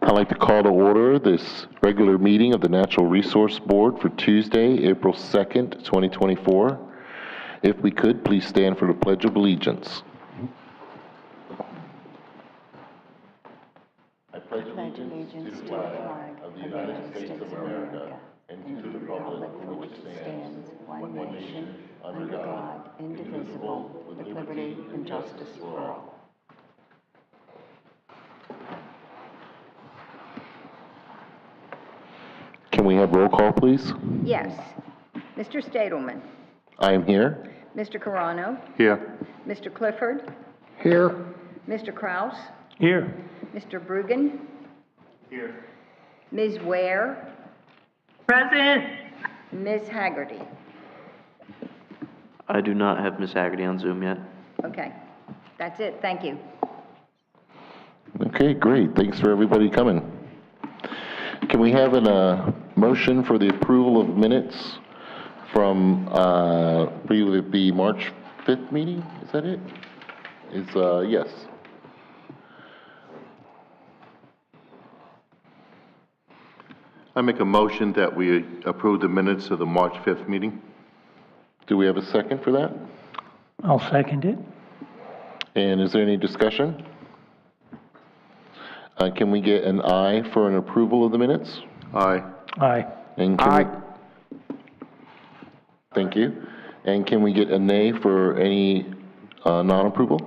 I'd like to call to order this regular meeting of the Natural Resource Board for Tuesday, April 2nd, 2024. If we could, please stand for the Pledge of Allegiance. I pledge allegiance to the flag of the United States of America and to the republic for which it stands, one nation, under God, indivisible, with liberty and justice for all. Can we have roll call, please? Yes. Mr. Stadelman. I am here. Mr. Carano. Here. Mr. Clifford. Here. Mr. Kraus. Here. Mr. Brueggen. Here. Ms. Ware. Present. Ms. Haggerty. I do not have Miss Haggerty on Zoom yet. Okay. That's it. Thank you. Okay, great. Thanks for everybody coming. Can we have a motion for the approval of minutes from, will it be March 5th meeting? Is that it? Yes. I make a motion that we approve the minutes of the March 5th meeting. Do we have a second for that? I'll second it. And is there any discussion? Can we get an aye for an approval of the minutes? Aye. Aye. And can we, thank you. And can we get a nay for any non-approval?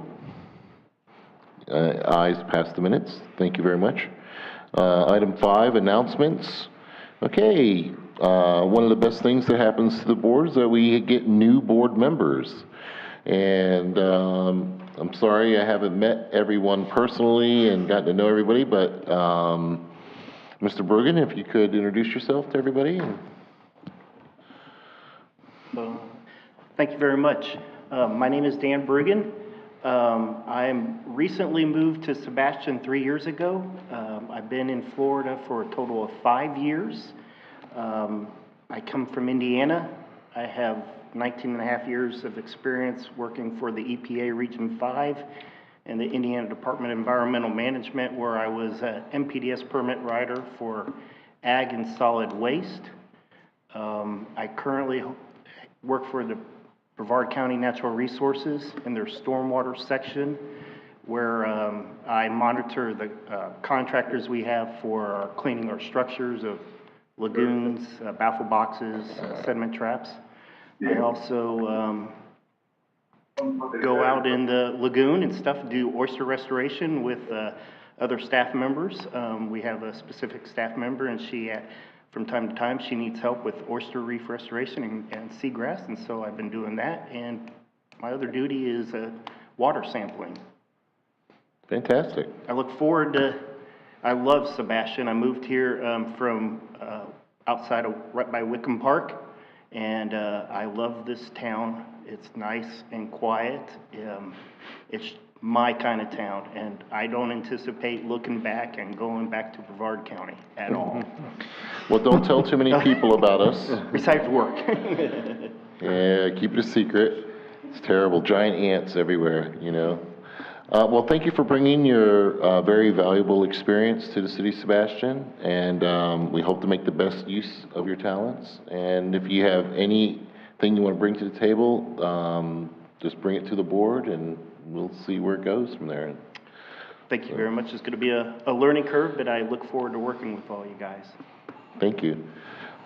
Ayes pass the minutes. Thank you very much. Item 5, announcements. Okay, one of the best things that happens to the board is that we get new board members. And I'm sorry I haven't met everyone personally and gotten to know everybody, but Mr. Brueggen, if you could introduce yourself to everybody. Thank you very much. My name is Dan Brueggen. I'm recently moved to Sebastian 3 years ago. I've been in Florida for a total of 5 years. I come from Indiana. I have 19 and a half years of experience working for the EPA Region 5 and the Indiana Department of Environmental Management, where I was an MPDS permit writer for ag and solid waste. I currently work for the Brevard County Natural Resources in their stormwater section, where I monitor the contractors we have for cleaning our structures of lagoons, baffle boxes, sediment traps. I also go out in the lagoon and stuff, do oyster restoration with other staff members. We have a specific staff member, and she, from time to time, she needs help with oyster reef restoration and seagrass, and so I've been doing that. And my other duty is water sampling. Fantastic. I look forward to, I love Sebastian. I moved here from outside of, right by Wickham Park. And I love this town. It's nice and quiet. It's my kind of town, and I don't anticipate looking back and going back to Brevard County at all. Well, don't tell too many people about us. Besides work. Yeah, keep it a secret. It's terrible. Giant ants everywhere, you know. Well, thank you for bringing your very valuable experience to the city of Sebastian, and we hope to make the best use of your talents. And if you have anything you want to bring to the table, just bring it to the board, and we'll see where it goes from there. Thank you very much. It's going to be a learning curve, but I look forward to working with all you guys. Thank you.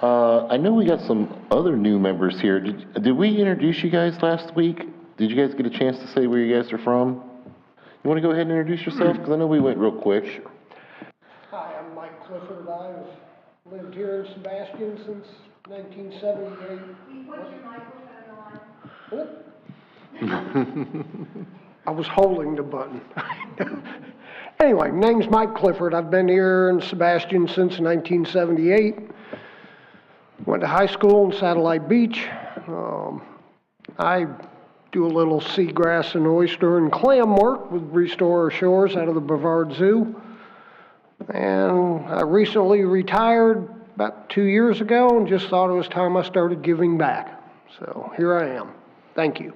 I know we got some other new members here. Did we introduce you guys last week? Did you guys get a chance to say where you guys are from? You want to go ahead and introduce yourself? Because I know we went real quick. Hi, I'm Mike Clifford. I've lived here in Sebastian since 1978. You put your microphone on. I was holding the button. Anyway, name's Mike Clifford. I've been here in Sebastian since 1978. Went to high school in Satellite Beach. I do a little seagrass and oyster and clam work with Restore Shores out of the Brevard Zoo. And I recently retired about 2 years ago and just thought it was time I started giving back. So here I am. Thank you.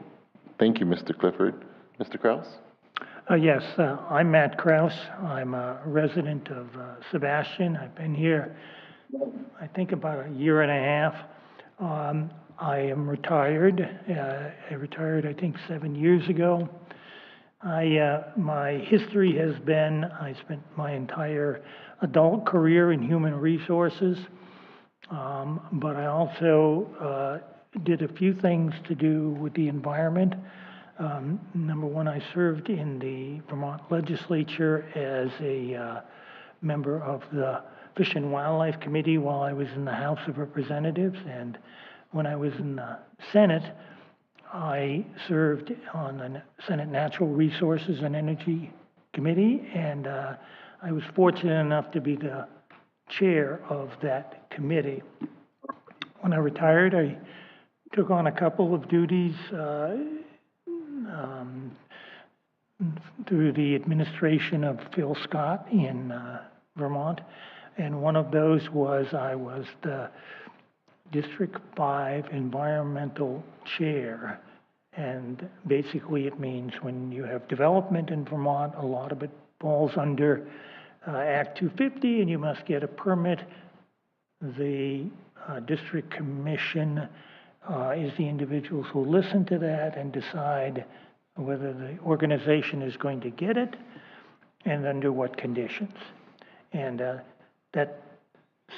Thank you, Mr. Clifford. Mr. Kraus? Yes, I'm Matt Kraus. I'm a resident of Sebastian. I've been here, I think, about a year and a half. I am retired. I retired, I think, 7 years ago. My history has been, I spent my entire adult career in human resources, but I also did a few things to do with the environment. Number one, I served in the Vermont legislature as a member of the Fish and Wildlife Committee while I was in the House of Representatives. And when I was in the Senate, I served on the Senate Natural Resources and Energy Committee. And I was fortunate enough to be the chair of that committee. When I retired, I took on a couple of duties through the administration of Phil Scott in Vermont. And one of those was I was the District 5 Environmental Chair. And basically it means when you have development in Vermont, a lot of it falls under Act 250 and you must get a permit. The District Commission is the individuals who listen to that and decide whether the organization is going to get it and under what conditions. And that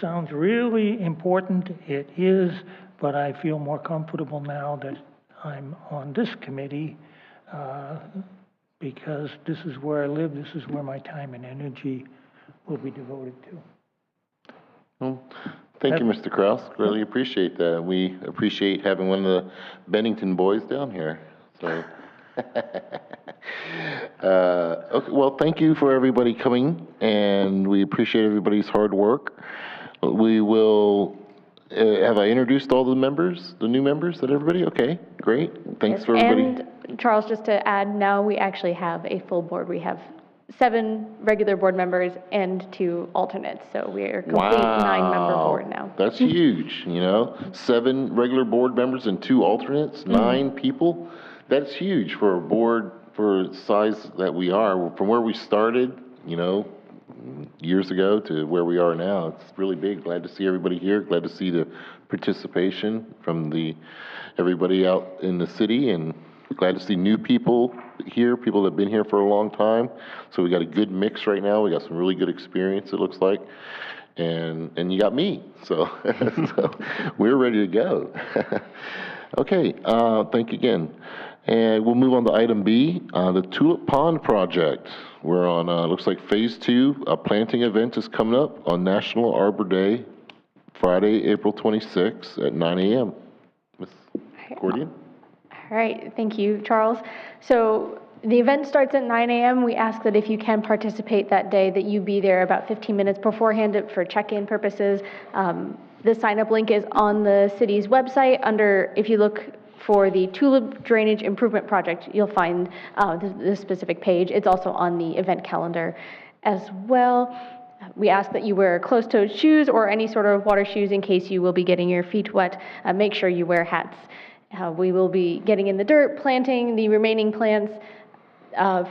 sounds really important. It is, but I feel more comfortable now that I'm on this committee because this is where I live, this is where my time and energy will be devoted to. Well, thank you, Mr. Kraus. Really appreciate that. We appreciate having one of the Bennington boys down here. So, okay, well, thank you for everybody coming, and we appreciate everybody's hard work. We will. Have I introduced all the members, the new members, that everybody? Okay, great. Thanks for everybody. And Charles, just to add, now we actually have a full board. We have 7 regular board members and 2 alternates. So we're a complete 9-member board now. That's huge, you know? 7 regular board members and 2 alternates, 9 people. That's huge for a board for the size that we are. From where we started, you know, years ago to where we are now, it's really big. Glad to see everybody here. Glad to see the participation from everybody out in the city, and glad to see new people here, people that have been here for a long time. So we got a good mix right now. We got some really good experience, it looks like. And you got me, so, so we're ready to go. Okay, thank you again. And we'll move on to item B, the Tulip Pond Project. We're on, looks like phase 2. A planting event is coming up on National Arbor Day, Friday, April 26th at 9 a.m. Ms. Gordian? All right, thank you, Charles. So the event starts at 9 a.m. We ask that if you can participate that day, that you be there about 15 minutes beforehand for check-in purposes. The sign-up link is on the city's website under, if you look for the Tulip Drainage Improvement Project, you'll find the specific page. It's also on the event calendar as well. We ask that you wear closed-toed shoes or any sort of water shoes in case you will be getting your feet wet. Make sure you wear hats. We will be getting in the dirt, planting the remaining plants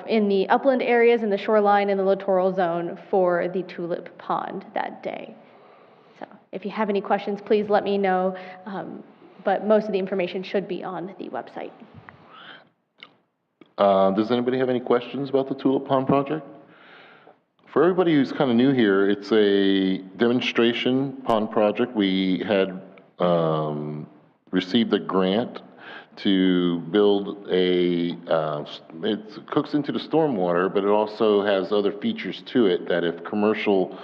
in the upland areas, in the shoreline, and the littoral zone for the Tulip Pond that day. So if you have any questions, please let me know. But most of the information should be on the website. Does anybody have any questions about the Tulip Pond Project? For everybody who's kind of new here, it's a demonstration pond project. We had received a grant to build it cooks into the stormwater, but it also has other features to it that if commercial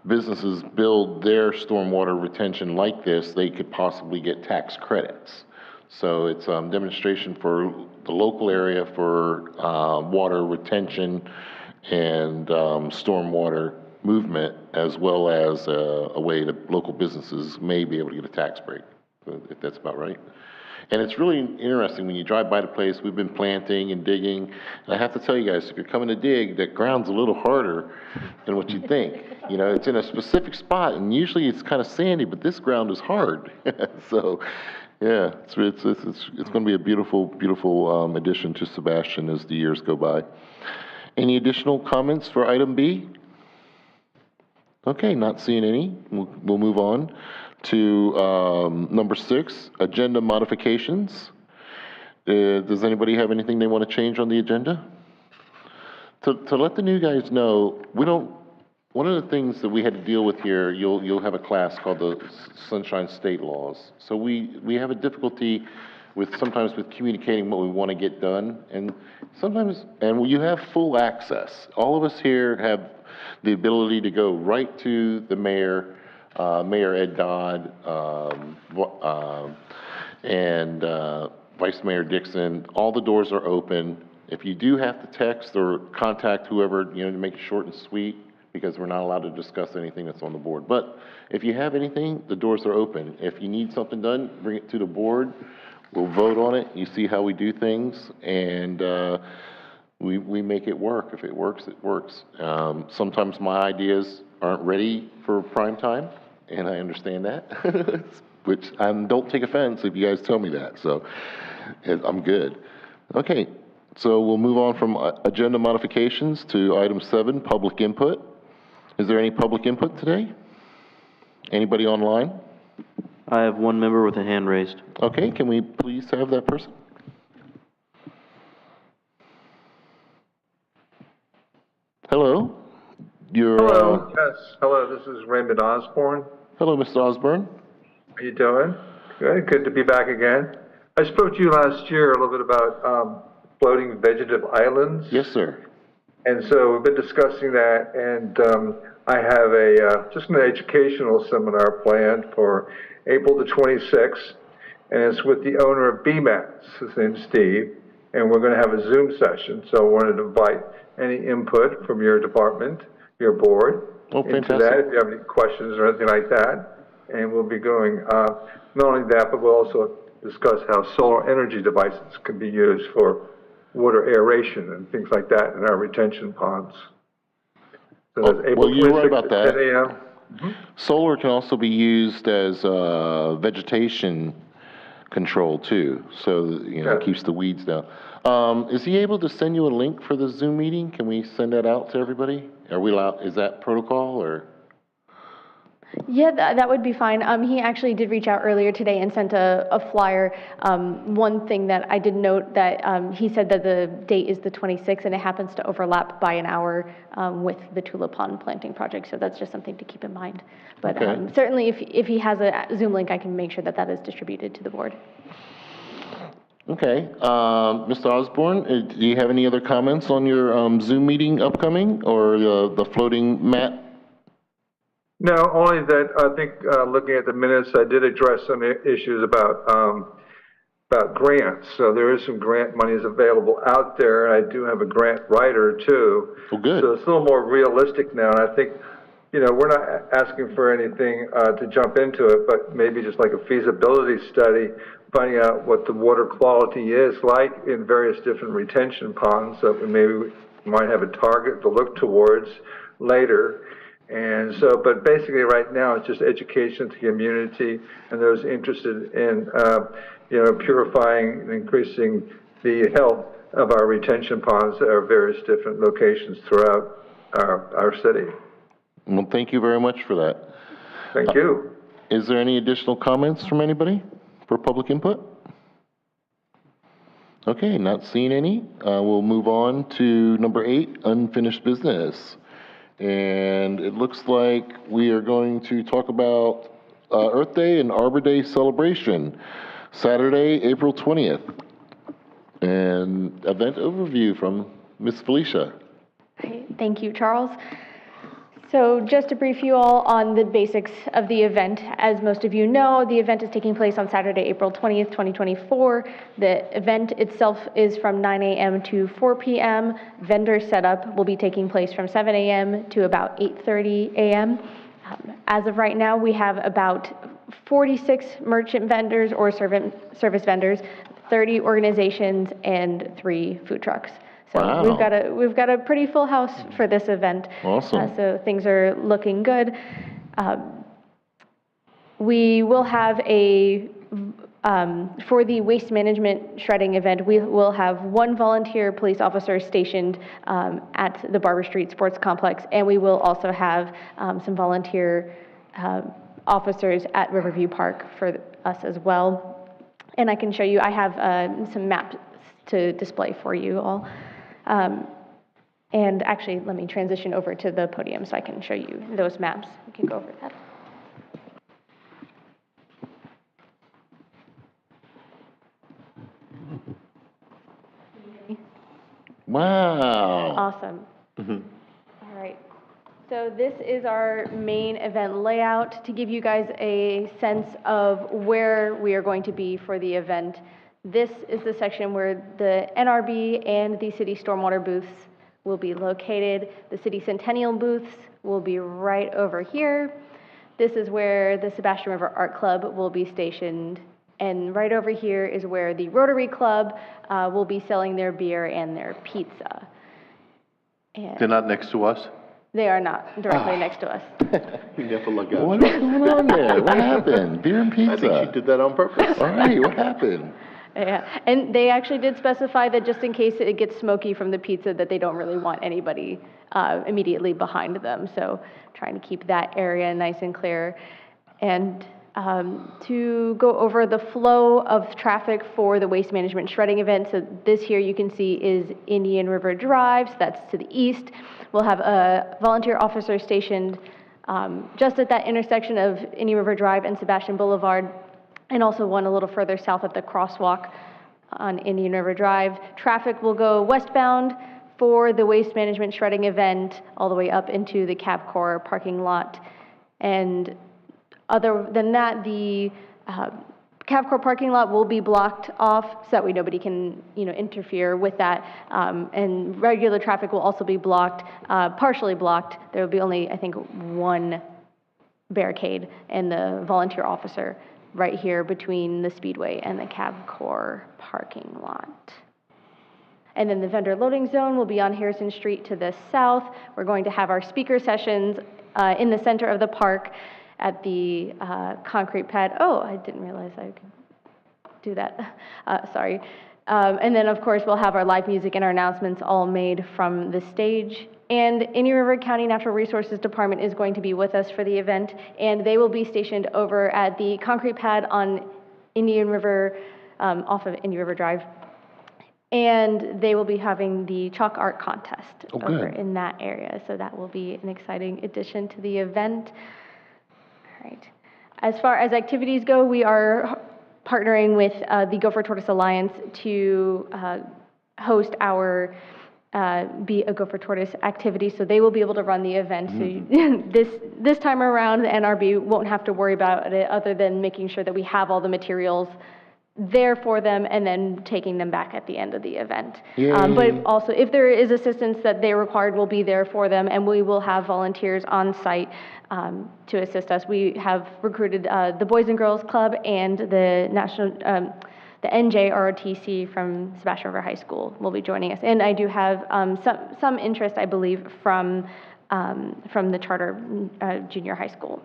businesses build their stormwater retention like this, they could possibly get tax credits. So it's a demonstration for the local area for water retention and stormwater movement, as well as a way that local businesses may be able to get a tax break, if that's about right. And it's really interesting when you drive by the place. We've been planting and digging. And I have to tell you guys, if you're coming to dig, that ground's a little harder than what you think. You know, it's in a specific spot, and usually it's kind of sandy, but this ground is hard. So, yeah, it's going to be a beautiful, beautiful addition to Sebastian as the years go by. Any additional comments for item B? Okay, not seeing any. We'll move on to number 6, agenda modifications. Does anybody have anything they want to change on the agenda? To let the new guys know, one of the things that we had to deal with here, you'll have a class called the Sunshine State Laws. So we have a difficulty sometimes with communicating what we want to get done, and you have full access. All of us here have the ability to go right to the mayor, Mayor Ed Dodd, and Vice Mayor Dixon. All the doors are open. If you do have to text or contact whoever, to make it short and sweet, because we're not allowed to discuss anything that's on the board. But if you have anything, the doors are open. If you need something done, bring it to the board. We'll vote on it. You see how we do things, and we make it work. If it works, it works. Sometimes my ideas aren't ready for prime time, and I understand that, which don't take offense if you guys tell me that. So I'm good. Okay, so we'll move on from agenda modifications to item 7, public input. Is there any public input today? Anybody online? I have one member with a hand raised. Okay, can we please have that person? Hello? Hello, yes. Hello, this is Raymond Osborne. Hello, Mr. Osborne. How you doing? Good to be back again. I spoke to you last year a little bit about floating vegetative islands. Yes, sir. And so we've been discussing that, and I have just an educational seminar planned for April the 26th, and it's with the owner of BMATS, his name's Steve, and we're going to have a Zoom session. So I wanted to invite any input from your department, your board, into that, if you have any questions or anything like that. And we'll be going, not only that, but we'll also discuss how solar energy devices can be used for water aeration and things like that in our retention ponds. So that's April 26th you're right about that. 10 a.m. Solar can also be used as vegetation control too, so it keeps the weeds down. Is he able to send you a link for the Zoom meeting? Can we send that out to everybody? Are we allowed? Is that protocol or? Yeah, that would be fine. He actually did reach out earlier today and sent a flyer. One thing that I did note that he said that the date is the 26th, and it happens to overlap by an hour with the Tulip Pond planting project, so that's just something to keep in mind. But certainly if he has a Zoom link, I can make sure that is distributed to the board. Okay. Mr. Osborne, do you have any other comments on your Zoom meeting upcoming or the floating mat? No, only that I think looking at the minutes, I did address some issues about grants. So there is some grant monies available out there. I do have a grant writer too. Oh, good. So it's a little more realistic now. And I think, we're not asking for anything to jump into it, but maybe just like a feasibility study, finding out what the water quality is like in various different retention ponds. So maybe we might have a target to look towards later. And so, but basically right now it's just education to the community and those interested in, purifying and increasing the health of our retention ponds at our various different locations throughout our city. Well, thank you very much for that. Thank you. Is there any additional comments from anybody for public input? Okay, not seeing any. We'll move on to number 8, unfinished business. And it looks like we are going to talk about Earth Day and Arbor Day celebration, Saturday, April 20th. And event overview from Ms. Felicia. Thank you, Charles. So just to brief you all on the basics of the event, as most of you know, the event is taking place on Saturday, April 20th, 2024. The event itself is from 9 a.m. to 4 p.m. Vendor setup will be taking place from 7 a.m. to about 8:30 a.m. As of right now, we have about 46 merchant vendors or service vendors, 30 organizations, and 3 food trucks. So wow. we've got a pretty full house for this event. Awesome. So things are looking good. We will have a For the waste management shredding event, we will have one volunteer police officer stationed at the Barber Street Sports Complex, and we will also have some volunteer officers at Riverview Park for us as well. And I can show you, I have some maps to display for you all. And actually, let me transition over to the podium so I can show you those maps. We can go over that. Wow. Awesome. All right. So this is our main event layout to give you guys a sense of where we are going to be for the event. This is the section where the NRB and the city stormwater booths will be located. The city centennial booths will be right over here. This is where the Sebastian River Art Club will be stationed. And right over here is where the Rotary Club will be selling their beer and their pizza. And They're not next to us? they are not directly next to us. You never look out. What's going on there? What happened? Beer and pizza? I think she did that on purpose. All right, what happened? Yeah, and they actually did specify that just in case it gets smoky from the pizza, that they don't really want anybody immediately behind them. So trying to keep that area nice and clear. And to go over the flow of traffic for the waste management shredding event. So this here you can see is Indian River Drive, so that's to the east. We'll have a volunteer officer stationed just at that intersection of Indian River Drive and Sebastian Boulevard, and also one a little further south at the crosswalk on Indian River Drive. Traffic will go westbound for the waste management shredding event all the way up into the Capcor parking lot. And other than that, the Capcor parking lot will be blocked off so that way nobody can, interfere with that. And regular traffic will also be blocked, partially blocked. There will be only, I think, one barricade and the volunteer officer right here between the Speedway and the Capcor parking lot. And then the vendor loading zone will be on Harrison Street to the south. We're going to have our speaker sessions in the center of the park at the concrete pad. Oh, I didn't realize I could do that. Sorry. And then, of course, we'll have our live music and our announcements all made from the stage. And Indian River County Natural Resources Department is going to be with us for the event, and they will be stationed over at the concrete pad on Indian River, off of Indian River Drive. And they will be having the chalk art contest over in that area. So that will be an exciting addition to the event. All right. As far as activities go, we are partnering with the Go for Tortoise Alliance to host our Be a Go for Tortoise activity. So they will be able to run the event. So this time around, the NRB won't have to worry about it other than making sure that we have all the materials there for them and then taking them back at the end of the event. But also, if there is assistance that they required, we'll be there for them, and we will have volunteers on site to assist us. We have recruited the Boys and Girls Club and the the NJROTC from Sebastian River High School will be joining us. And I do have some interest, I believe, from the charter junior high school.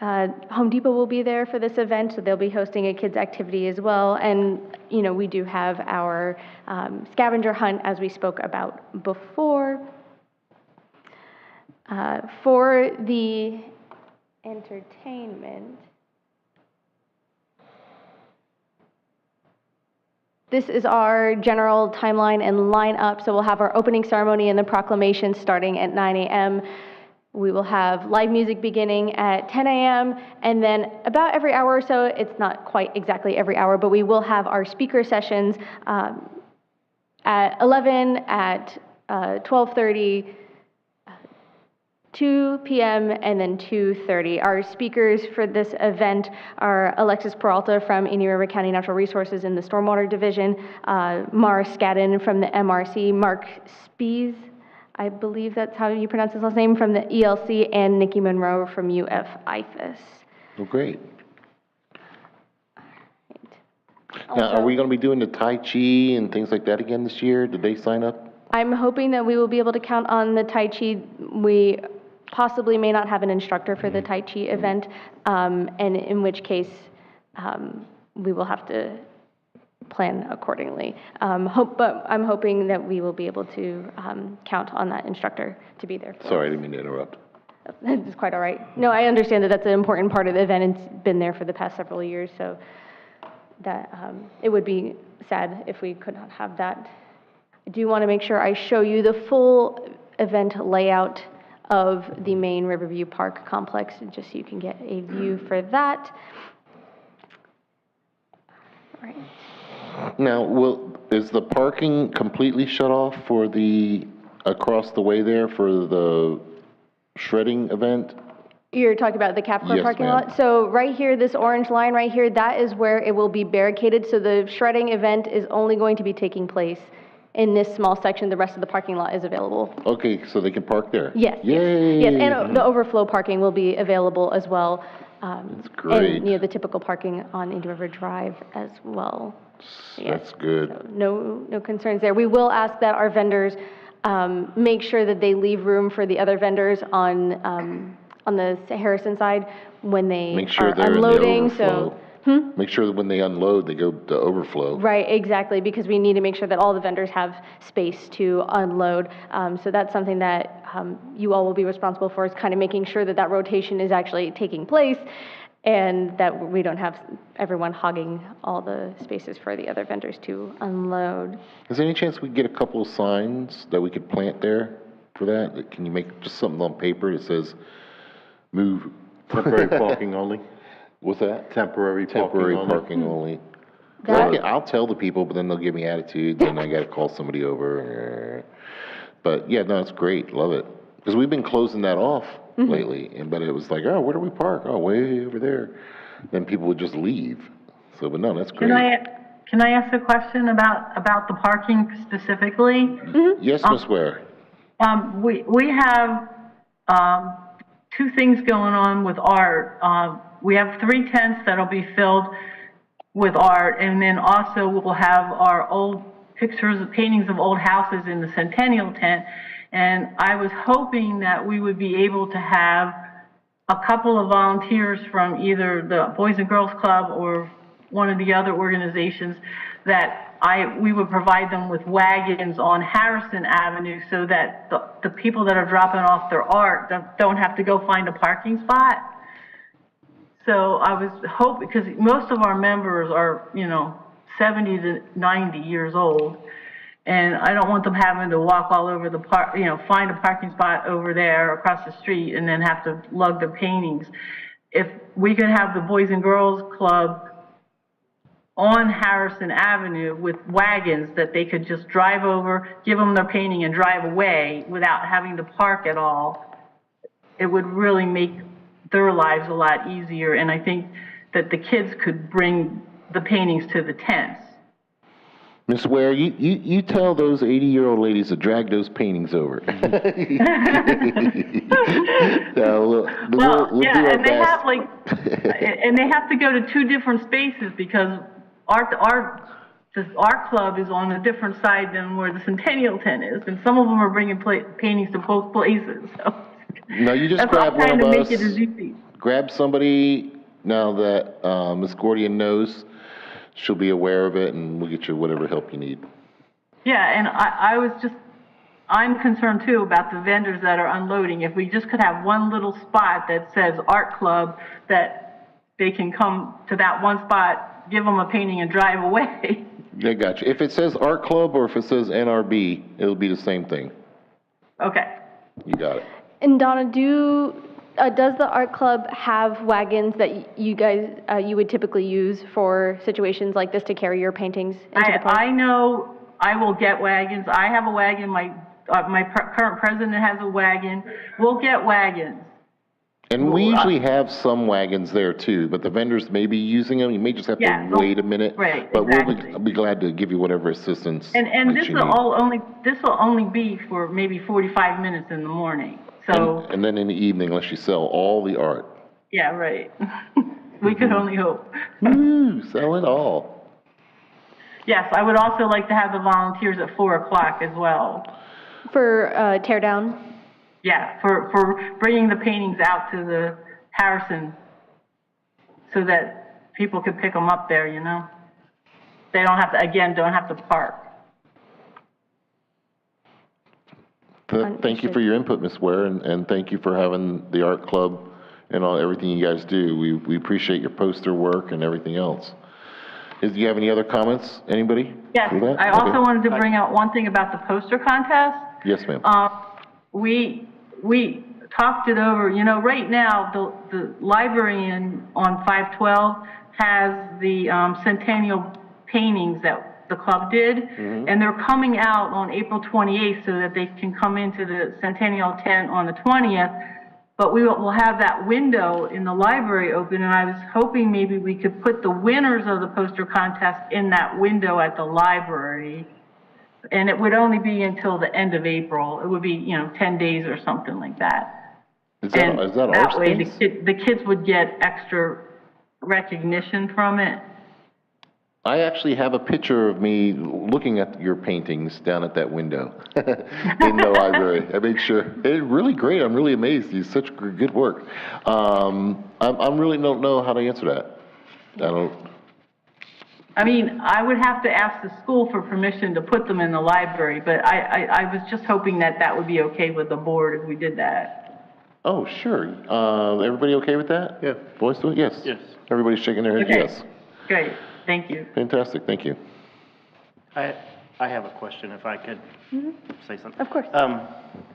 Home Depot will be there for this event, so they'll be hosting a kids activity as well. And, we do have our scavenger hunt, as we spoke about before. For the entertainment, this is our general timeline and lineup. So we'll have our opening ceremony and the proclamation starting at 9 a.m. We will have live music beginning at 10 a.m. and then about every hour or so, it's not quite exactly every hour, but we will have our speaker sessions at 11, at 12:30, 2 p.m., and then 2:30. Our speakers for this event are Alexis Peralta from Indian River County Natural Resources in the Stormwater Division, Mara Scadden from the MRC, Mark Spees, I believe that's how you pronounce his last name, from the ELC, and Nikki Monroe from UF IFAS. Oh, great. Now, are we going to be doing the Tai Chi and things like that again this year? Did they sign up? I'm hoping that we will be able to count on the Tai Chi. We possibly may not have an instructor for the Tai Chi event, and in which case we will have to plan accordingly. But I'm hoping that we will be able to count on that instructor to be there. Sorry, I didn't mean to interrupt. It's quite all right. No, I understand that that's an important part of the event. It's been there for the past several years, so that it would be sad if we could not have that. I do want to make sure I show you the full event layout of the main Riverview Park complex, just so you can get a view for that. All right. Now, is the parking completely shut off for across the way there for the shredding event? You're talking about the Capcom Yes, parking ma'am. lot? So right here, this orange line right here, that is where it will be barricaded. So the shredding event is only going to be taking place in this small section. The rest of the parking lot is available. Okay, so they can park there? Yes. Yay! Yes, and the overflow parking will be available as well. That's great. And, the typical parking on Indian River Drive as well. Yes. That's good. So no concerns there. We will ask that our vendors make sure that they leave room for the other vendors on the Harrison side when they Make sure are they're unloading. in the overflow. Make sure that when they unload, they go to overflow. Right, exactly, because we need to make sure that all the vendors have space to unload. So that's something that you all will be responsible for, is kind of making sure that that rotation is actually taking place and that we don't have everyone hogging all the spaces for the other vendors to unload. Is there any chance we could get a couple of signs that we could plant there for that? Can you make just something on paper that says, move? Temporary parking only? What's that? Temporary parking only. 'Cause I'll tell the people, but then they'll give me attitude, then I gotta call somebody over. But yeah, no, it's great, love it. Because we've been closing that off lately, but it was like, oh, where do we park? Oh, way over there. Then people would just leave. So, but no, that's great. Can I ask a question about the parking specifically? Yes, Ms. Ware. We have two things going on with art. We have 3 tents that'll be filled with art, and then also we'll have our old pictures, paintings of old houses in the Centennial tent. And I was hoping that we would be able to have a couple of volunteers from either the Boys and Girls Club or one of the other organizations that we would provide them with wagons on Harrison Avenue so that the people that are dropping off their art don't have to go find a parking spot. So I was hoping, because most of our members are, 70 to 90 years old, and I don't want them having to walk all over the park, find a parking spot over there across the street and then have to lug their paintings. If we could have the Boys and Girls Club on Harrison Avenue with wagons that they could just drive over, give them their painting and drive away without having to park at all, it would really make their lives a lot easier. And I think that the kids could bring the paintings to the tents. Ms. Ware, you tell those 80-year-old ladies to drag those paintings over. We'll do our and they best. have and they have to go to 2 different spaces because our club is on a different side than where the Centennial tent is, and some of them are bringing paintings to both places. So No, you just grab one of us. Grab somebody now that Ms. Gordian knows. She'll be aware of it, and we'll get you whatever help you need. Yeah, and I'm concerned too about the vendors that are unloading. If we just could have one little spot that says Art Club, that they can come to that one spot, give them a painting and drive away. I got you. If it says Art Club or if it says NRB, it'll be the same thing. Okay. You got it. And Donna, does the art club have wagons that you guys, you would typically use for situations like this to carry your paintings into the park? I know I will get wagons. I have a wagon. My current president has a wagon. We'll get wagons. And we usually have some wagons there too, but the vendors may be using them. You may just have to wait a minute. Right, but exactly. we'll be glad to give you whatever assistance. And that this you will need. only be for maybe 45 minutes in the morning. So and then in the evening, unless you sell all the art. yeah, right. We could only hope. Woo, sell it all. Yes, I would also like to have the volunteers at 4 o'clock as well. For tear down? Yeah, for bringing the paintings out to the Harrison so that people could pick them up there, you know? They don't have to park. Thank you for your input, Ms. Ware, and thank you for having the art club and everything you guys do. We appreciate your poster work and everything else. Do you have any other comments, anybody? Yes, for that? I Okay. also wanted to bring out one thing about the poster contest. Yes, ma'am. We talked it over, you know, right now, the librarian on 512 has the centennial paintings that the club did, and they're coming out on April 28th so that they can come into the centennial tent on the 20th, but we'll have that window in the library open, and I was hoping maybe we could put the winners of the poster contest in that window at the library. And it would only be until the end of April. It would be, you know, 10 days or something like that. Is that our way, space? the kids would get extra recognition from it. I actually have a picture of me looking at your paintings down at that window in the library. I made sure. It's really great. I'm really amazed. You such good work. I'm really don't know how to answer that. I mean, I would have to ask the school for permission to put them in the library, but I was just hoping that would be okay with the board if we did that. Oh, sure. Everybody okay with that? Yeah. Boys do it? Yes. Yes. Everybody's shaking their head? Okay. Yes. Great, thank you. Fantastic. Thank you. I have a question, if I could say something. Of course.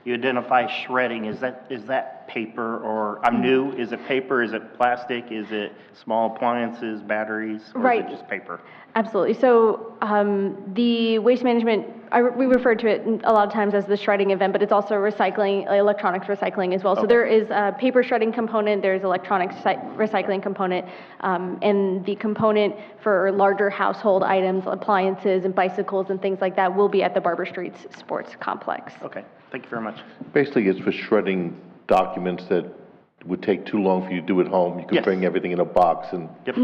You identify shredding, is that paper, or, I'm new, is it paper, is it plastic, is it small appliances, batteries, or is it just paper? Absolutely. So the waste management, we refer to it a lot of times as the shredding event, but it's also recycling, electronics recycling as well. So there is a paper shredding component, there's electronics recycling component, and the component for larger household items, appliances and bicycles and things like that will be at the Barber Street Sports Complex. Okay, thank you very much. Basically, it's for shredding documents that would take too long for you to do at home. You could Yes. bring everything in a box and Yep,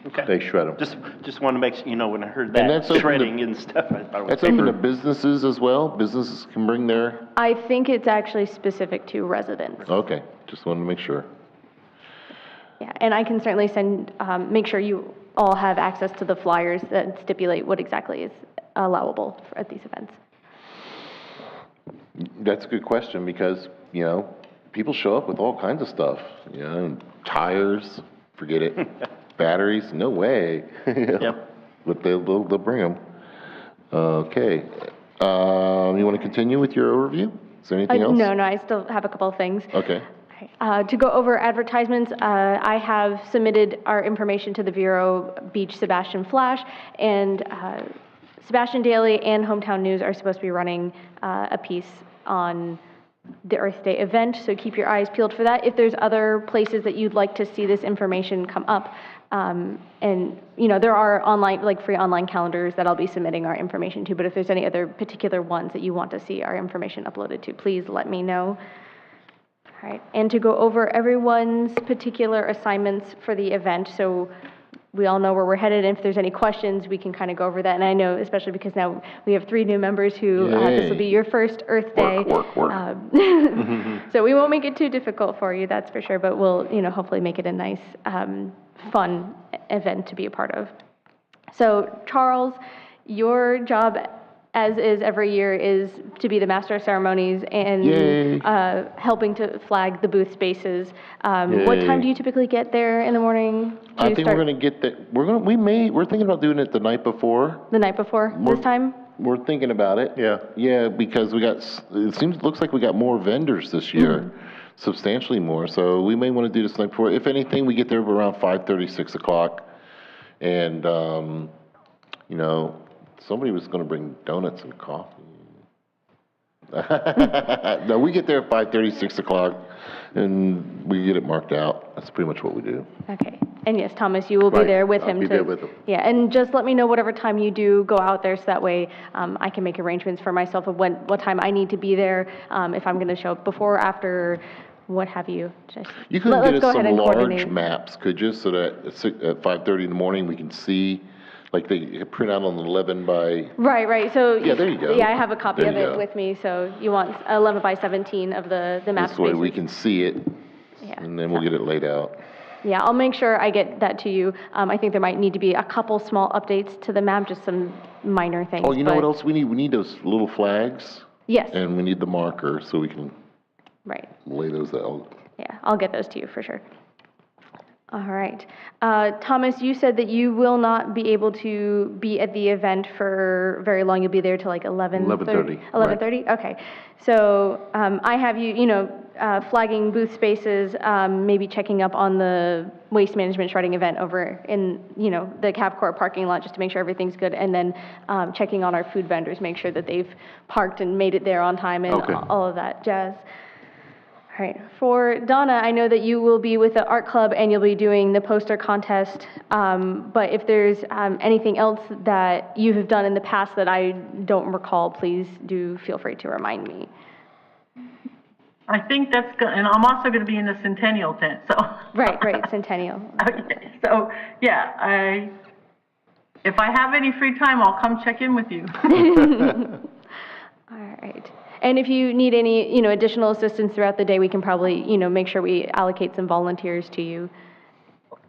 okay. they shred them. Just wanted to make, you know, when I heard And that that's open to- shredding and stuff, I thought it was That's open to paper. businesses as well? Businesses can bring their, I think it's actually specific to residents. okay, just wanted to make sure. Yeah, and I can certainly send, make sure you all have access to the flyers that stipulate what exactly is allowable at these events. That's a good question because, you know, people show up with all kinds of stuff, you know, tires, forget it, batteries, no way. You know, Yep. but they'll bring them. Okay. You want to continue with your overview? Is there anything else? No, I still have a couple of things. Okay. To go over advertisements, I have submitted our information to the Vero Beach Sebastian Flash, and Sebastian Daily and Hometown News are supposed to be running a piece on the Earth Day event, so keep your eyes peeled for that. If there's other places that you'd like to see this information come up, and you know, there are online, like free online calendars that I'll be submitting our information to, but if there's any other particular ones that you want to see our information uploaded to, please let me know. All right, and to go over everyone's particular assignments for the event, so we all know where we're headed, and if there's any questions, we can kind of go over that. And I know, especially because now we have 3 new members who, this will be your first Earth Day. Work. So we won't make it too difficult for you, that's for sure, but we'll, you know, hopefully make it a nice, fun event to be a part of. So Charles, your job, as is every year, is to be the master of ceremonies and helping to flag the booth spaces. What time do you typically get there in the morning? I think we're going to get that. We're thinking about doing it the night before. The night before this time? We're thinking about it. Yeah. Yeah, because looks like we got more vendors this year, substantially more. So we may want to do this night before. If anything, we get there around 5:30, 6 o'clock. And, you know, somebody was going to bring donuts and coffee. No, we get there at 5:30, 6 o'clock, and we get it marked out. That's pretty much what we do. Okay. And yes, Thomas, you will be there with him. I'll be there with him. Yeah, and just let me know whatever time you do go out there, so that way I can make arrangements for myself of what time I need to be there, if I'm going to show up before or after, what have you. You could get us some large maps, could you, so that at 5:30 in the morning we can see, like they print out on the 11 by... Right, so... Yeah, there you go. Yeah, I have a copy There of you it go. with me, so you want 11 by 17 of the map This way spaces. we can see it, Yeah. and then we'll get it laid out. Yeah, I'll make sure I get that to you. I think there might need to be a couple small updates to the map, just some minor things. Oh, you know but- what else we need? We need those little flags. Yes. And we need the marker so we can Right. lay those out. Yeah, I'll get those to you for sure. All right. Thomas, you said that you will not be able to be at the event for very long. You'll be there till like 11:30. 11:30? Okay. So I have you, flagging booth spaces, maybe checking up on the waste management shredding event over in, the Capcorp parking lot just to make sure everything's good, and then checking on our food vendors, make sure that they've parked and made it there on time and Okay. all of that jazz. All right. For Donna, I know that you will be with the art club and you'll be doing the poster contest. But if there's anything else that you have done in the past that I don't recall, please do feel free to remind me. I think that's good, and I'm also going to be in the Centennial tent, so. Right, Centennial. Okay, so, yeah, if I have any free time, I'll come check in with you. All right. And if you need any, additional assistance throughout the day, we can probably, make sure we allocate some volunteers to you.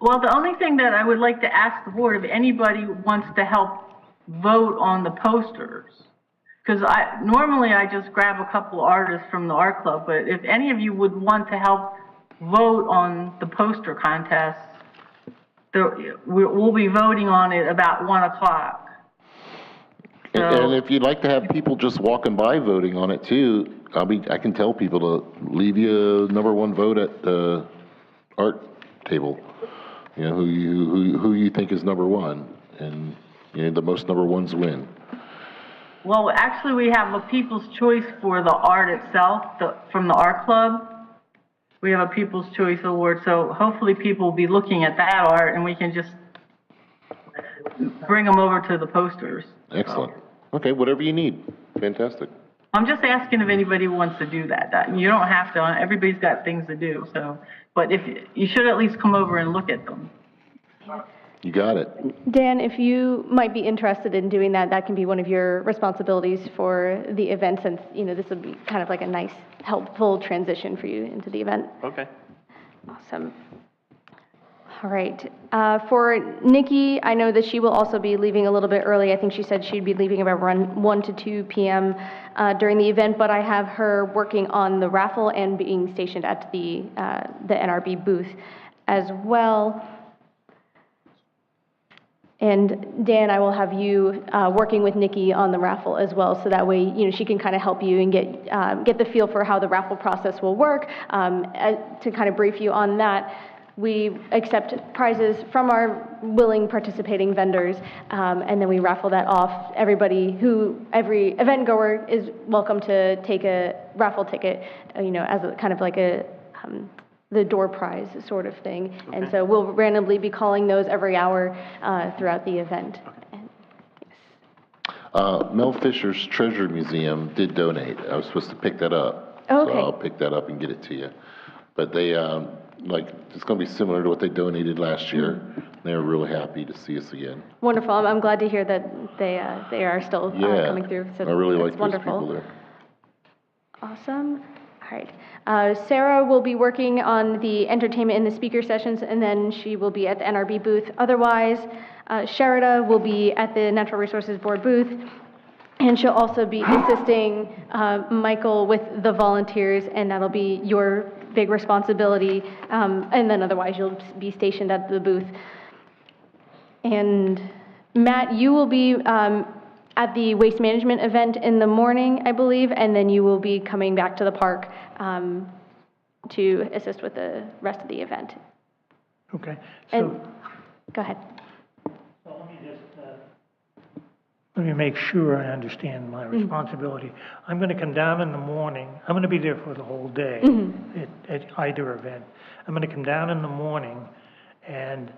Well, the only thing that I would like to ask the board, if anybody wants to help vote on the posters, because normally I just grab a couple artists from the art club, but if any of you would want to help vote on the poster contest, we'll be voting on it about 1 o'clock. And if you'd like to have people just walking by voting on it too, I can tell people to leave you a #1 vote at the art table. Who you think is #1, and the most #1s win. Well, actually, we have a People's Choice for the art itself, from the art club. We have a People's Choice Award, so hopefully people will be looking at that art, and we can just bring them over to the posters. Excellent. Okay, whatever you need. Fantastic. I'm just asking if anybody wants to do that. You don't have to. Everybody's got things to do. So, but if you should at least come over and look at them. You got it. Dan, if you might be interested in doing that, that can be one of your responsibilities for the event, since, this would be kind of like a nice, helpful transition for you into the event. Okay. Awesome. All right. For Nikki, I know that she will also be leaving a little bit early. I think she said she'd be leaving about 1 to 2 p.m. During the event, but I have her working on the raffle and being stationed at the NRB booth as well. And Dan, I will have you working with Nikki on the raffle as well, so that way, she can kind of help you and get the feel for how the raffle process will work. To kind of brief you on that, we accept prizes from our willing participating vendors, and then we raffle that off. Every event goer is welcome to take a raffle ticket, as a kind of like the door prize sort of thing. Okay. And so we'll randomly be calling those every hour throughout the event. Okay. Yes. Mel Fisher's Treasure Museum did donate. I was supposed to pick that up. Okay. So I'll pick that up and get it to you. But they, it's going to be similar to what they donated last year. They were really happy to see us again. Wonderful. I'm glad to hear that they are still coming through. So I really like those wonderful. people there. Awesome. All right. Sarah will be working on the entertainment and the speaker sessions, and then she will be at the NRB booth. Otherwise, Sherida will be at the Natural Resources Board booth, and she'll also be assisting Michael with the volunteers, and that'll be your big responsibility. And then otherwise, you'll be stationed at the booth. And Matt, you will be at the waste management event in the morning, I believe, and then you will be coming back to the park to assist with the rest of the event. Okay, And, go ahead. So let me make sure I understand my responsibility. I'm going to come down in the morning. I'm going to be there for the whole day at either event. I'm going to come down in the morning and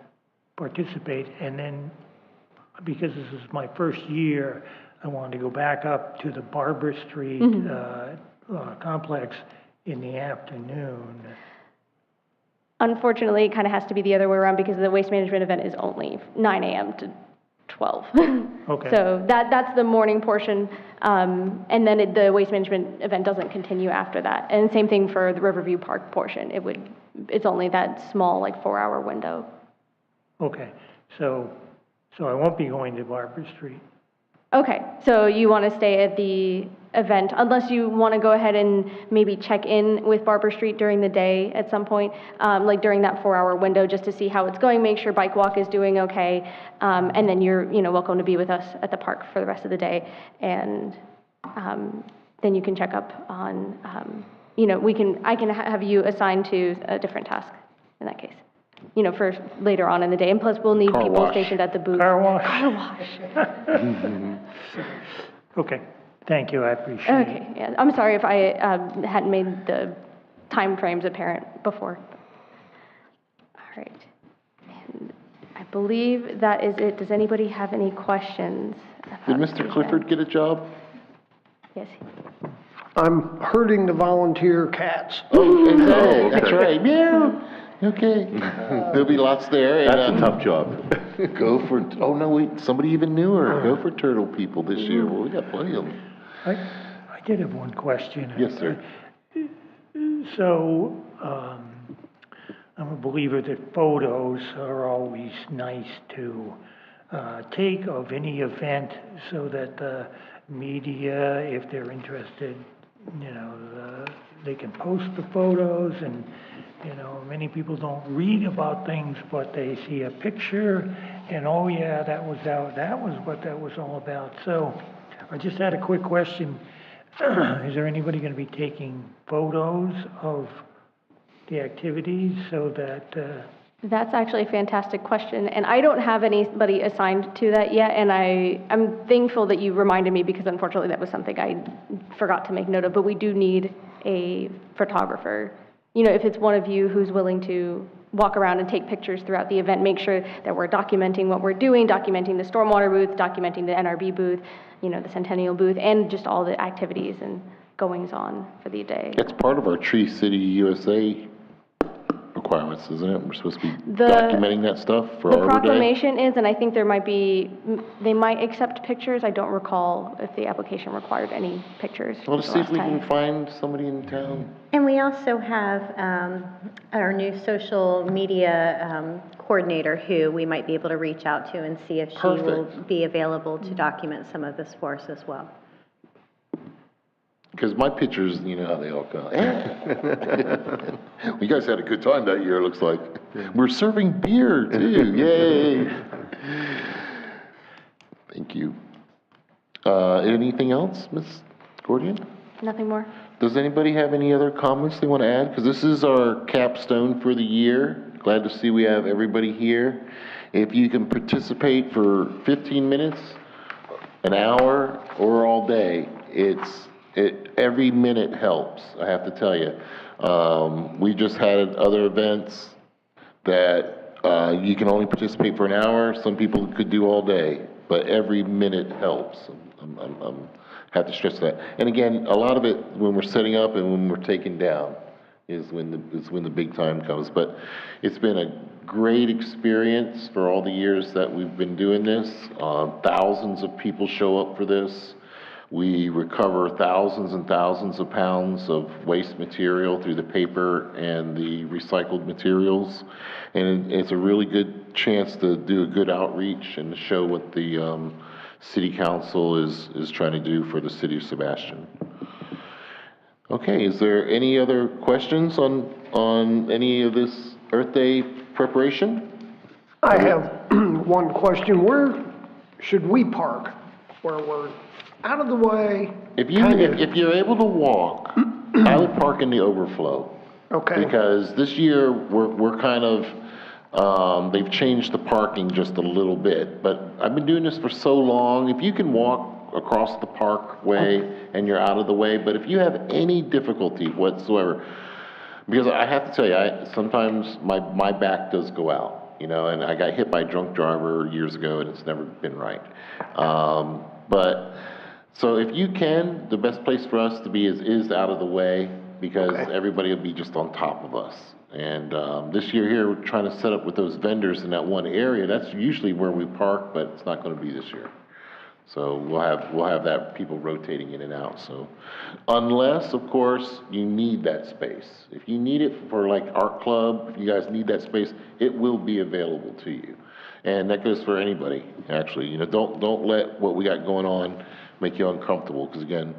participate, and then, because this is my first year, I wanted to go back up to the Barbara Street complex in the afternoon. Unfortunately, it kind of has to be the other way around because the waste management event is only 9 a.m. to 12. Okay. So that's the morning portion, and then the waste management event doesn't continue after that. And same thing for the Riverview Park portion. It would it's only that small, like 4-hour window. Okay, so I won't be going to Barber Street. Okay, so you want to stay at the event, unless you want to go ahead and maybe check in with Barber Street during the day at some point, like during that 4-hour window, just to see how it's going, make sure Bike Walk is doing okay, and then you're, welcome to be with us at the park for the rest of the day, and then you can check up on, I can have you assigned to a different task in that case, for later on in the day, and plus we'll need Car people wash. stationed at the booth. Car wash. Car wash. Okay, thank you, I appreciate it. Okay, yeah, I'm sorry if I hadn't made the time frames apparent before. All right, and I believe that is it. Does anybody have any questions? Did about Mr. the Clifford event? get a job? Yes. I'm herding the volunteer cats. Oh, is that Oh, it? That's okay. right. Meow. Okay. There'll be lots there. And, That's a tough job. Go for, oh no, wait, somebody even newer. Go for turtle people this year. Well, we got plenty of them. I did have one question. Yes, sir. So, I'm a believer that photos are always nice to take of any event so that the media, if they're interested, they can post the photos and, many people don't read about things, but they see a picture and, oh yeah, that was what that was all about. So I just had a quick question. Is there anybody going to be taking photos of the activities so that, That's actually a fantastic question, and I don't have anybody assigned to that yet, and I'm thankful that you reminded me because unfortunately that was something I forgot to make note of, but we do need a photographer. If it's one of you who's willing to walk around and take pictures throughout the event, make sure that we're documenting what we're doing, documenting the stormwater booth, documenting the NRB booth, the Centennial booth, and just all the activities and goings on for the day. It's part of our Tree City USA requirements, isn't it? We're supposed to be The- documenting that stuff for The Arbor Day. proclamation is, and I think they might accept pictures. I don't recall if the application required any pictures. Well, let's the see if last we time. can find somebody in town. And we also have our new social media coordinator who we might be able to reach out to and see if she will Perfect. be available to document some of this for us as well. Because my pictures, you know how they all come. You guys had a good time that year, it looks like. We're serving beer, too. Yay. Thank you. Anything else, Ms. Gordian? Nothing more? Does anybody have any other comments they want to add? Because this is our capstone for the year. Glad to see we have everybody here. If you can participate for 15 minutes, an hour, or all day, every minute helps, I have to tell you. We just had other events that you can only participate for an hour. Some people could do all day, but every minute helps. Have to stress that. And again, a lot of it when we're setting up and when we're taking down is when the big time comes. But it's been a great experience for all the years that we've been doing this. Thousands of people show up for this. We recover thousands and thousands of pounds of waste material through the paper and the recycled materials. And it's a really good chance to do a good outreach and to show what the City Council is trying to do for the City of Sebastian. Okay, is there any other questions on any of this Earth Day preparation? I have one question. Where should we park? Where we're out of the way? If you're able to walk, I would park in the overflow. Okay. Because this year, we're kind of, they've changed the parking just a little bit. But I've been doing this for so long, if you can walk across the parkway and you're out of the way, but if you have any difficulty whatsoever, because I have to tell you, sometimes my back does go out, and I got hit by a drunk driver years ago and it's never been right. So if you can, the best place for us to be is out of the way, because everybody will be just on top of us. And this year here, we're trying to set up with those vendors in that one area. That's usually where we park, but it's not going to be this year. So we'll have that people rotating in and out, so. Unless, of course, you need that space. If you need it for like art club, if you guys need that space, it will be available to you. And that goes for anybody, actually. You know, don't let what we got going on make you uncomfortable, because again,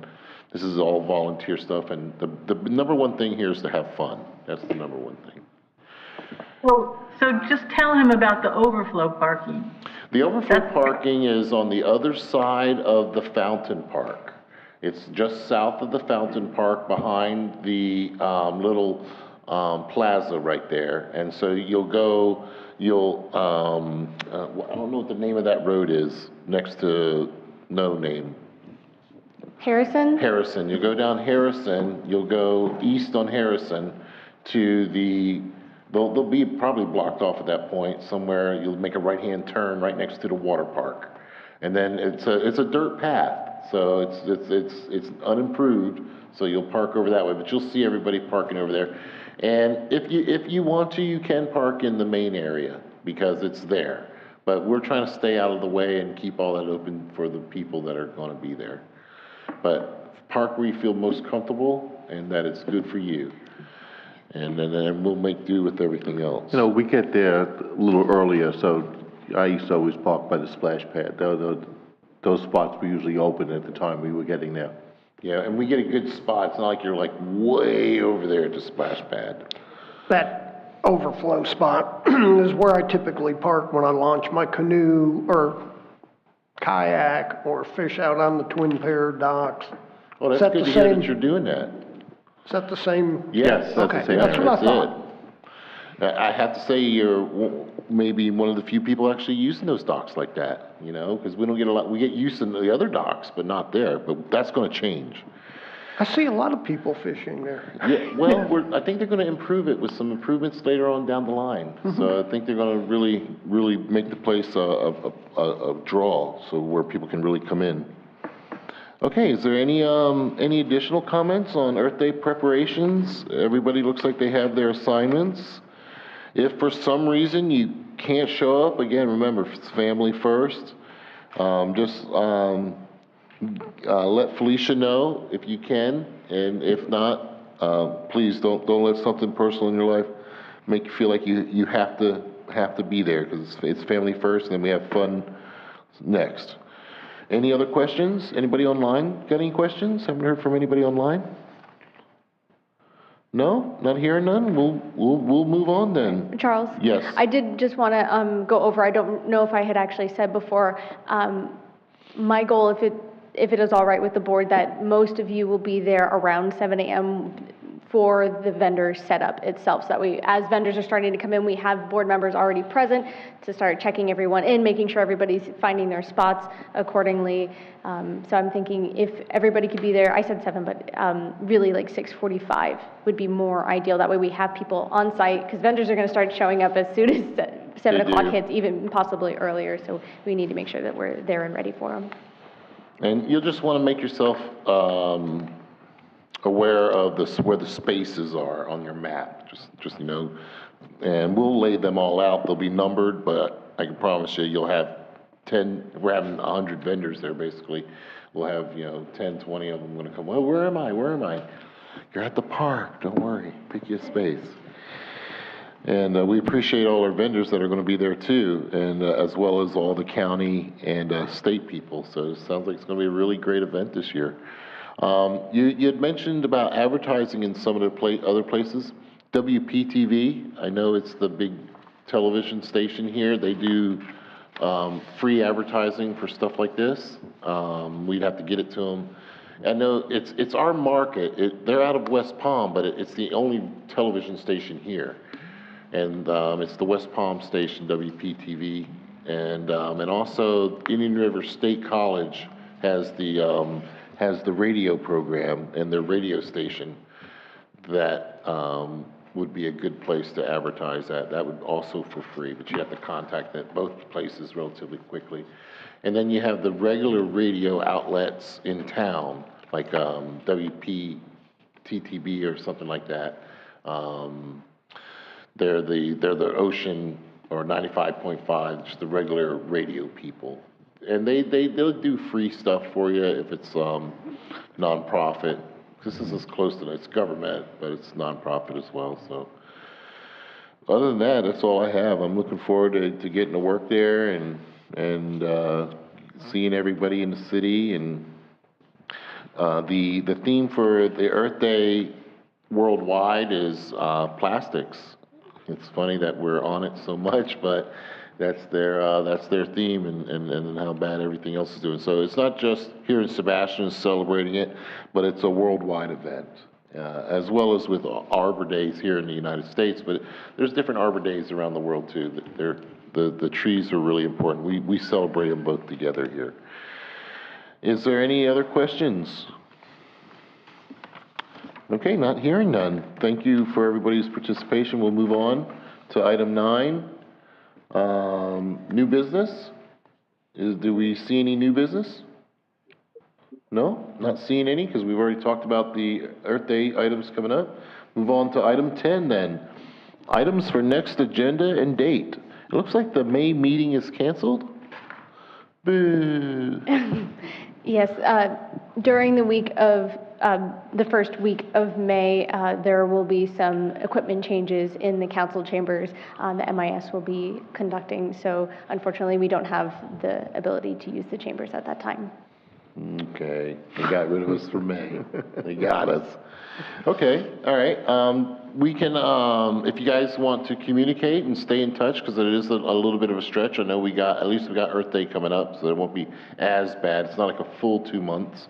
this is all volunteer stuff, and the number one thing here is to have fun. That's the number one thing. Well, so just tell him about the overflow parking. The overflow parking is on the other side of the Fountain Park. It's just south of the Fountain Park, behind the little plaza right there. And so I don't know what the name of that road is, next to no name. Harrison? Harrison. You go down Harrison, you'll go east on Harrison to they'll be probably blocked off at that point somewhere. You'll make a right-hand turn right next to the water park. And then it's a dirt path, so it's unimproved, so you'll park over that way, but you'll see everybody parking over there. And if you want to, you can park in the main area because it's there. But we're trying to stay out of the way and keep all that open for the people that are gonna be there. But park where you feel most comfortable and that it's good for you. And then we'll make do with everything else. You know, we get there a little earlier, so I used to always park by the splash pad. Those spots were usually open at the time we were getting there. Yeah, and we get a good spot. It's not like you're like way over there at the splash pad. That overflow spot is where I typically park when I launch my canoe or kayak or fish out on the twin pair docks. Well, that's good to hear that you're doing that. Is that the same? Yes, that's the same. That's what I thought. I have to say you're maybe one of the few people actually using those docks like that, you know, because we don't get a lot. We get used to the other docks, but not there. But that's going to change. I see a lot of people fishing there. Yeah, well, I think they're going to improve it with some improvements later on down the line. So I think they're going to really make the place a draw, so where people can really come in. Okay, is there any additional comments on Earth Day preparations? Everybody looks like they have their assignments. If for some reason you can't show up, again, remember, it's family first. Let Felicia know if you can, and if not, please don't let something personal in your life make you feel like you have to be there, because it's family first, and then we have fun next. Any other questions? Anybody online got any questions? Haven't heard from anybody online? No? Not hearing none? We'll move on then. Charles? Yes. I did just want to go over, I don't know if I had actually said before, my goal, if it is all right with the board, that most of you will be there around 7 a.m. for the vendor setup itself, so that as vendors are starting to come in, we have board members already present to start checking everyone in, making sure everybody's finding their spots accordingly. So I'm thinking if everybody could be there, I said 7, but really like 6:45 would be more ideal. That way we have people on site, because vendors are going to start showing up as soon as 7 o'clock hits, even possibly earlier. So we need to make sure that we're there and ready for them. And you'll just want to make yourself aware of where the spaces are on your map, just you know, and we'll lay them all out. They'll be numbered, but I can promise you, you'll have 10, we're having 100 vendors there basically. We'll have, 10, 20 of them going to come, well, where am I? You're at the park, don't worry, pick your space. And we appreciate all our vendors that are going to be there too, and as well as all the county and state people. So it sounds like it's going to be a really great event this year. You had mentioned about advertising in some of the other places. WPTV, I know it's the big television station here. They do free advertising for stuff like this. We'd have to get it to them. I know it's our market. They're out of West Palm, but it's the only television station here. And it's the West Palm station, WPTV. And also Indian River State College has the radio program and their radio station that would be a good place to advertise at. That would also for free, but you have to contact both places relatively quickly. And then you have the regular radio outlets in town, like WPTTB or something like that. They're the Ocean or 95.5, just the regular radio people. and they'll do free stuff for you if it's, nonprofit. This is as close to, it's government, but it's nonprofit as well, so. Other than that, that's all I have. I'm looking forward to getting to work there and seeing everybody in the city. And the theme for the Earth Day worldwide is plastics. It's funny that we're on it so much, but that's their theme and how bad everything else is doing. So it's not just here in Sebastian celebrating it, but it's a worldwide event. As well as with Arbor Days here in the United States, but there's different Arbor Days around the world too. The trees are really important. We celebrate them both together here. Is there any other questions? Okay, not hearing none. Thank you for everybody's participation. We'll move on to item 9. New business. Do we see any new business? No, not seeing any, because we've already talked about the Earth Day items coming up. Move on to item 10 then. Items for next agenda and date. It looks like the May meeting is canceled. Boo. Yes, during the week of, the first week of May, there will be some equipment changes in the council chambers that MIS will be conducting. So unfortunately, we don't have the ability to use the chambers at that time. Okay, they got rid of us for May. They got us. Okay, all right. We can, if you guys want to communicate and stay in touch, because it is a little bit of a stretch. I know at least we got Earth Day coming up, so it won't be as bad. It's not like a full 2 months.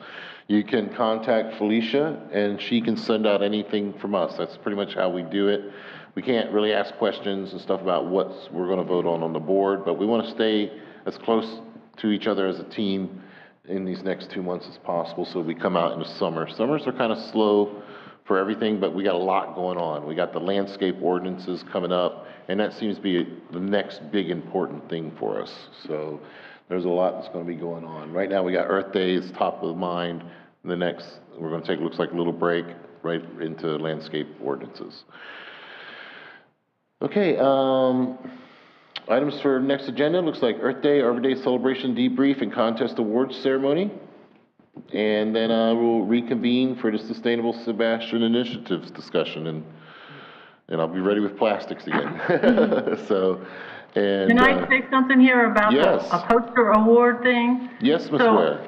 You can contact Felicia, and she can send out anything from us. That's pretty much how we do it. We can't really ask questions and stuff about what we're going to vote on the board, but we want to stay as close to each other as a team in these next 2 months as possible, so we come out in the summer. Summers are kind of slow for everything, but we got a lot going on. We got the landscape ordinances coming up, and that seems to be the next big important thing for us. So there's a lot that's going to be going on. Right now we got Earth Days top of mind. The next, we're going to take, looks like a little break right into landscape ordinances. Okay, items for next agenda, looks like Earth Day, Arbor Day celebration debrief and contest awards ceremony. And then we'll reconvene for the Sustainable Sebastian Initiatives discussion, and I'll be ready with plastics again. So, and can I say something here about yes. a poster award thing? Yes, Ms. So, Ware.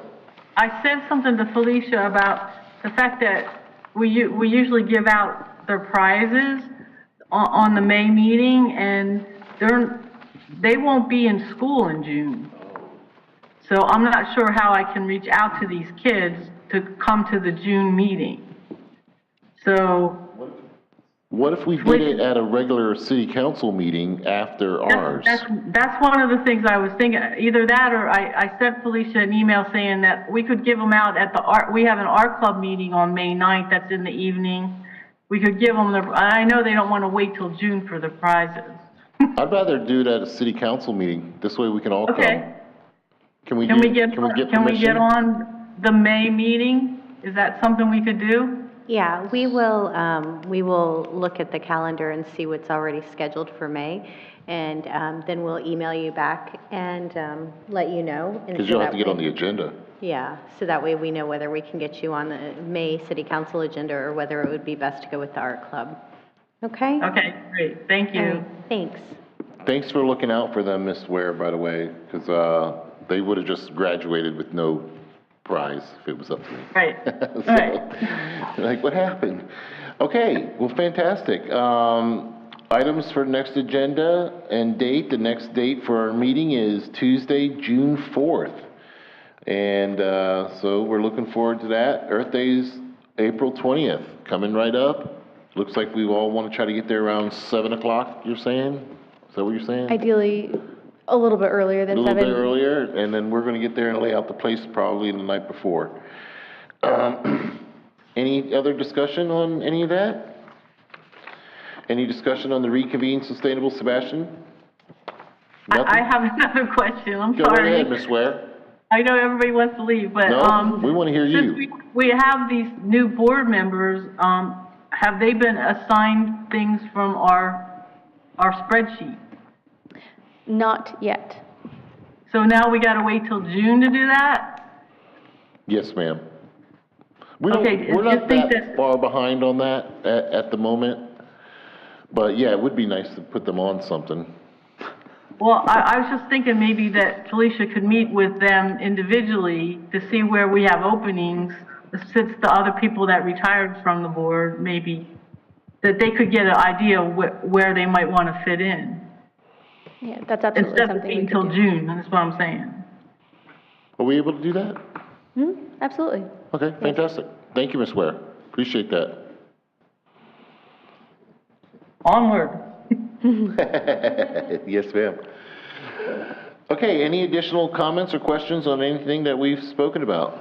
I said something to Felicia about the fact that we usually give out their prizes on the May meeting, and they won't be in school in June. So I'm not sure how I can reach out to these kids to come to the June meeting. So. What if we did it at a regular city council meeting after ours? That's one of the things I was thinking. Either that, or I sent Felicia an email saying that we could give them out at the we have an art club meeting on May 9th. That's in the evening. We could give them I know they don't want to wait till June for the prizes. I'd rather do it at a city council meeting. This way we can all come. Can we get on the May meeting? Is that something we could do? Yeah, we will look at the calendar and see what's already scheduled for May, and then we'll email you back and let you know. Because you'll have to get on the agenda. Yeah, so that way we know whether we can get you on the May City Council agenda or whether it would be best to go with the art club. Okay? Okay, great. Thank you. Right, thanks. Thanks for looking out for them, Ms. Ware, by the way, because they would have just graduated with no prize if it was up to me. Right. So, right. Like, what happened? Okay, well, fantastic. Items for next agenda and date. The next date for our meeting is Tuesday, June 4th. And so we're looking forward to that. Earth Day's April 20th, coming right up. Looks like we all want to try to get there around 7 o'clock, you're saying? Is that what you're saying? Ideally, a little bit earlier than 7. A little bit earlier, and then we're going to get there and lay out the place probably the night before. Any other discussion on any of that? Any discussion on the reconvene Sustainable Sebastian? I have another question. I'm Go sorry. Go ahead, Ms. Ware. I know everybody wants to leave, but no, we want to hear you. Since we have these new board members, have they been assigned things from our spreadsheet? Not yet. So now we gotta wait till June to do that? Yes, ma'am. Okay, We're just not think that that- far behind on that at the moment. But yeah, it would be nice to put them on something. Well, I was just thinking maybe that Felicia could meet with them individually to see where we have openings, since the other people that retired from the board, maybe, that they could get an idea where they might want to fit in. Yeah, that's absolutely Instead of something we waiting could until do. June, that's what I'm saying. Are we able to do that? Absolutely. Okay, fantastic. Thank you, Ms. Ware. Appreciate that. Onward. Yes, ma'am. Okay, any additional comments or questions on anything that we've spoken about?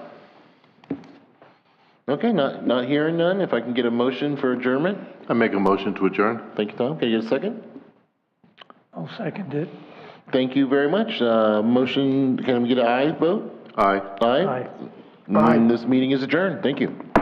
Okay, not hearing none. If I can get a motion for adjournment? I make a motion to adjourn. Thank you, Tom. Can I get a second? I'll second it. Thank you very much. Motion, can we get an aye vote? Aye. Aye? Aye. This meeting is adjourned. Thank you.